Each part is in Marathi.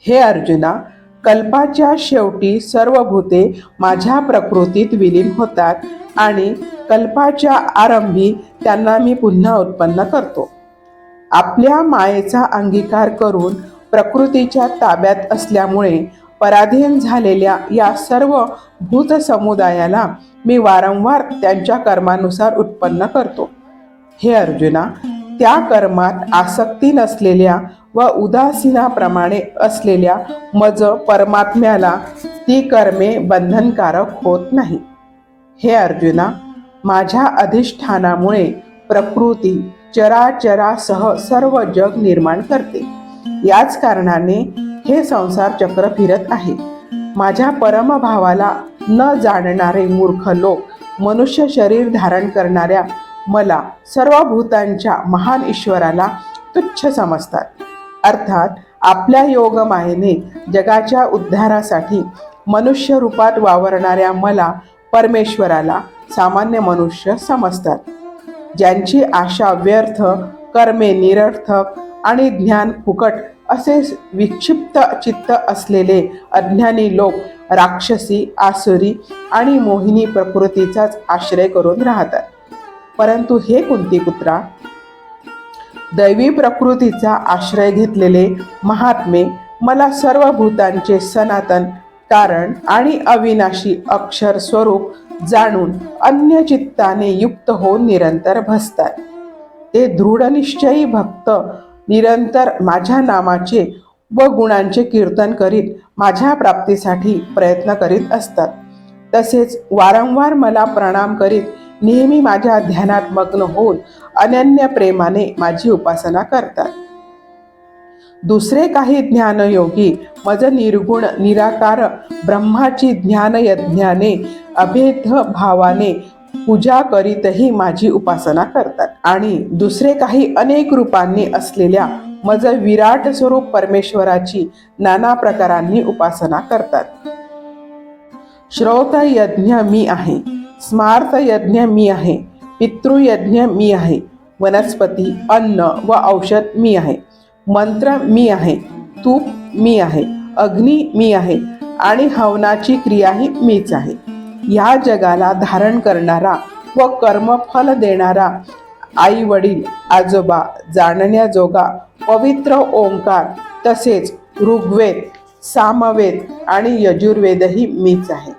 हे अर्जुना, कल्पाच्या शेवटी सर्व भूते माझ्या प्रकृतीत विलीन होतात आणि कल्पाच्या आरंभी त्यांना मी पुन्हा उत्पन्न करतो. आपल्या मायेचा अंगीकार करून प्रकृतीच्या ताब्यात असल्यामुळे पराधीन झालेल्या या सर्व भूत समुदायाला मी वारंवार त्यांच्या कर्मानुसार उत्पन्न करतो. हे अर्जुना, त्या कर्मात आसक्ती नसलेल्या व उदासीनाप्रमाणे असलेल्या मज परमात्म्याला ती कर्मे बंधनकारक होत नाही. हे अर्जुना, माझ्या अधिष्ठानामुळे प्रकृती चराचरासह सर्व जग निर्माण करते. याच कारणाने हे संसार चक्र फिरत आहे. माझ्या परमभावाला न जाणणारे मूर्ख लोक मनुष्य शरीर धारण करणाऱ्या मला, सर्व भूतांच्या महान ईश्वराला तुच्छ समजतात. अर्थात आपल्या योगमायेने जगाच्या उद्धारासाठी मनुष्य रूपात वावरणाऱ्या मला, परमेश्वराला सामान्य मनुष्य समजतात. ज्यांची आशा व्यर्थ, कर्मे निरर्थक आणि ज्ञान फुकट असे विक्षिप्त चित्त असलेले अज्ञानी लोक राक्षसी, आसुरी आणि मोहिनी प्रकृतीचाच आश्रय करून राहतात. परंतु हे कुंतीपुत्रा, दैवी प्रकृतीचा आश्रय घेतलेले महात्मे मला सर्व भूतांचे सनातन कारण आणि अविनाशी अक्षर स्वरूप जाणून अन्य चित्ताने युक्त होऊन निरंतर भसतात. ते दृढनिश्चयी भक्त निरंतर माझ्या नामाचे व गुणांचे कीर्तन करीत माझ्या प्राप्तीसाठी प्रयत्न करीत असतात. तसेच वारंवार मला प्रणाम करीत नेहमी माझ्या ध्यानात मग्न होऊन अनन्य प्रेमाने माझी उपासना करतात. दुसरे काही ज्ञानयोगी मज निर्गुण निराकार ब्रह्माची ज्ञानयज्ञाने अभेद भावाने पूजा करीतही माझी उपासना करतात. आणि दुसरे काही अनेक रूपांनी असलेल्या मज विराट स्वरूप परमेश्वराची नाना प्रकारांनी उपासना करतात. श्रौत यज्ञ मी आहे, स्मार्त यज्ञ मी आहे, पितृयज्ञ मी आहे, वनस्पती, अन्न व औषध मी आहे, मंत्र मी आहे, तूप मी आहे, अग्नी मी आहे आणि हवनाची क्रियाही मीच आहे. या जगाला धारण करणारा व कर्मफल देणारा आई वडील आजोबा जाणण्याजोगा पवित्र ओंकार, तसेच ऋग्वेद, सामवेद आणि यजुर्वेदही मीच आहे.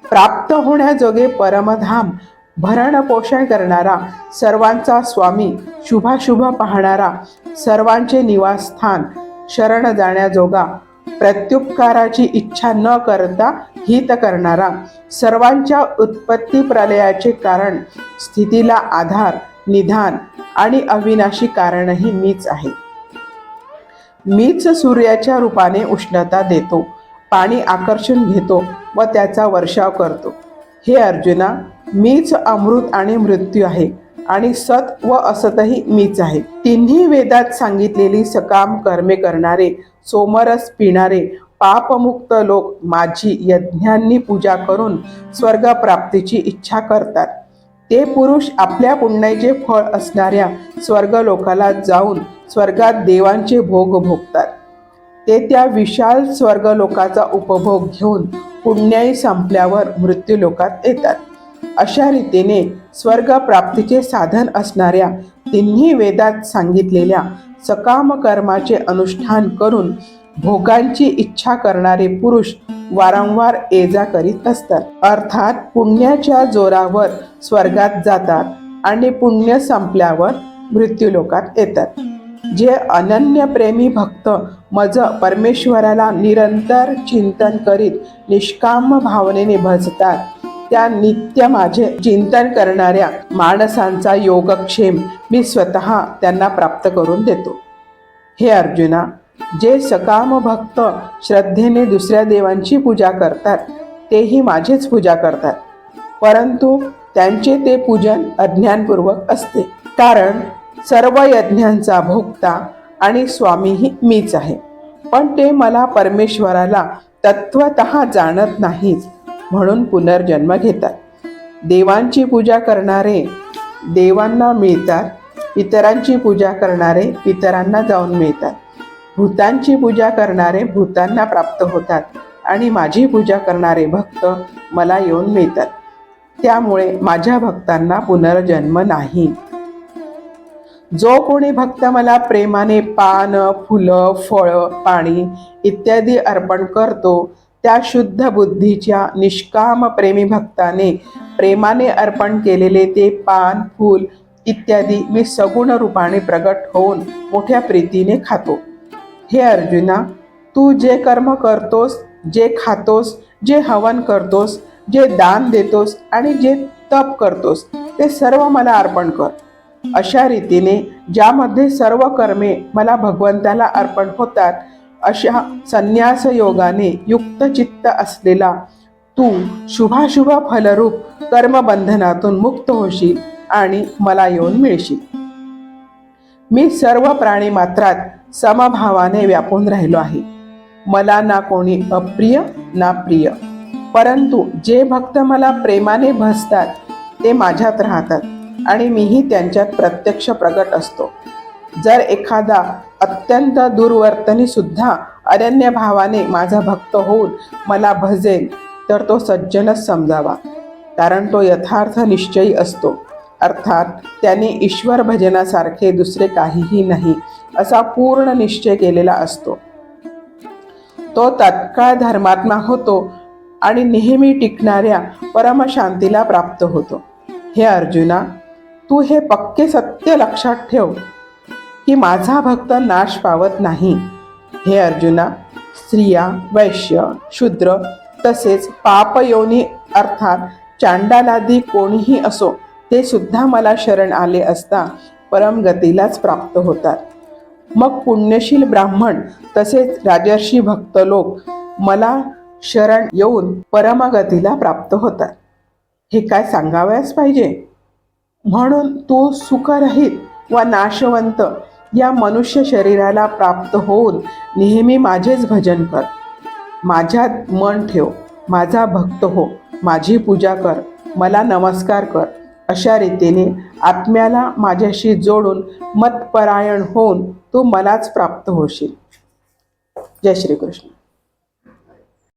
प्राप्त होण्याजोगे परमधाम भरण पोषण करणारा, सर्वांचा स्वामी, शुभाशुभ पाहणारा, सर्वांचे निवासस्थान, शरण जाण्याजोगा, प्रत्युपकाराची इच्छा न करता हित करणारा, सर्वांच्या उत्पत्ती प्रलयाचे कारण, स्थितीला आधार, निधान आणि अविनाशी कारणही मीच आहे. मीच सूर्याच्या रूपाने उष्णता देतो, पाणी आकर्षून घेतो व त्याचा वर्षाव करतो. हे अर्जुना, मीच अमृत आणि मृत्यू आहे आणि सत व असतही मीच आहे. तिन्ही वेदात सांगितलेली सकाम कर्मे करणारे, सोमरस पिणारे, पापमुक्त लोक माझी यज्ञांनी पूजा करून स्वर्गप्राप्तीची इच्छा करतात. ते पुरुष आपल्या पुण्याचे फळ असणाऱ्या स्वर्गलोकाला जाऊन स्वर्गात देवांचे भोग भोगतात. ते त्या विशाल स्वर्गलोकाचा उपभोग घेऊन पुण्याई संपल्यावर मृत्यूलोकात येतात. अशा रीतीने स्वर्गप्राप्तीचे साधन असणाऱ्या तिन्ही वेदात सांगितलेल्या सकाम कर्माचे अनुष्ठान करून भोगांची इच्छा करणारे पुरुष वारंवार ये जा करीत असतात. अर्थात पुण्याच्या जोरावर स्वर्गात जातात आणि पुण्य संपल्यावर मृत्यूलोकात येतात. जे अनन्य प्रेमी भक्त मज परमेश्वराला निरंतर चिंतन करीत निष्काम भावनेने भजतात, त्या नित्य माझे चिंतन करणाऱ्या माणसांचा योगक्षेम मी स्वतः त्यांना प्राप्त करून देतो. हे अर्जुना, जे सकाम भक्त श्रद्धेने दुसऱ्या देवांची पूजा करतात तेही माझीच पूजा करतात, परंतु त्यांचे ते पूजन अज्ञानपूर्वक असते. कारण सर्व यज्ञांचा भोक्ता आणि स्वामीही मीच आहे. पण ते मला परमेश्वराला तत्वतः जाणत नाहीत, म्हणून पुनर्जन्म घेतात. देवांची पूजा करणारे देवांना मिळतात, पितरांची पूजा करणारे पितरांना जाऊन मिळतात. भूतांची पूजा करणारे भूतांना प्राप्त होतात आणि माझी पूजा करणारे भक्त मला येऊन मिळतात. त्यामुळे माझ्या भक्तांना पुनर्जन्म नाही. जो कोणी भक्त मला प्रेमाने पान, फुलं, फळं, पाणी इत्यादी अर्पण करतो, त्या शुद्ध बुद्धीच्या निष्काम प्रेमी भक्ताने प्रेमाने अर्पण केलेले ते पान, फूल इत्यादी मी सगुण रूपाने प्रगट होऊन मोठ्या प्रीतीने खातो. हे अर्जुना, तू जे कर्म करतोस, जे खातोस, जे हवन करतोस, जे दान देतोस आणि जे तप करतोस, ते सर्व मला अर्पण कर. अशा रीतीने ज्यामध्ये सर्व कर्मे मला भगवंताला अर्पण होतात, अशा संन्यास योगाने युक्त चित्त असलेला तू शुभाशुभ फलरूप कर्मबंधनातून मुक्त होशील आणि मला येऊन मिळशील. मी सर्व प्राणी मात्रात समभावाने व्यापून राहिलो आहे. मला ना कोणी अप्रिय ना प्रिय, परंतु जे भक्त मला प्रेमाने भजतात ते माझ्यात राहतात आणि मीही त्यांच्यात प्रत्यक्ष प्रगट असतो. जर एखादा अत्यंत दुर्वर्तनी सुद्धा अनन्य भावाने माझा भक्त होऊन मला भजेल, तर तो सज्जनच समजावा, कारण तो यथार्थ निश्चयी असतो. अर्थात त्याने ईश्वर भजनासारखे दुसरे काहीही नाही असा पूर्ण निश्चय केलेला असतो. तो तत्काळ धर्मात्मा होतो आणि नेहमी टिकणाऱ्या परमशांतीला प्राप्त होतो. हे अर्जुना, तू हे पक्के सत्य लक्षात ठेव की माझा भक्त नाश पावत नाही. हे अर्जुना, स्त्रिया, वैश्य, शूद्र तसेच पापयोनी अर्थात चांडालादी कोणीही असो, ते सुद्धा मला शरण आले असता परमगतीलाच प्राप्त होतात. मग पुण्यशील ब्राह्मण तसेच राजर्षी भक्त लोक मला शरण येऊन परमगतीला प्राप्त होतात. हे काय सांगावयास पाहिजे. म्हणून तू सुखरहित व नाशवंत या मनुष्य शरीराला प्राप्त होऊन नेहमी माझेच भजन कर. माझ्यात मन ठेव, माझा भक्त हो, माझी पूजा कर, मला नमस्कार कर. अशा रीतीने आत्म्याला माझ्याशी जोडून मतपरायण होऊन तू मलाच प्राप्त होशील. जय श्री कृष्ण.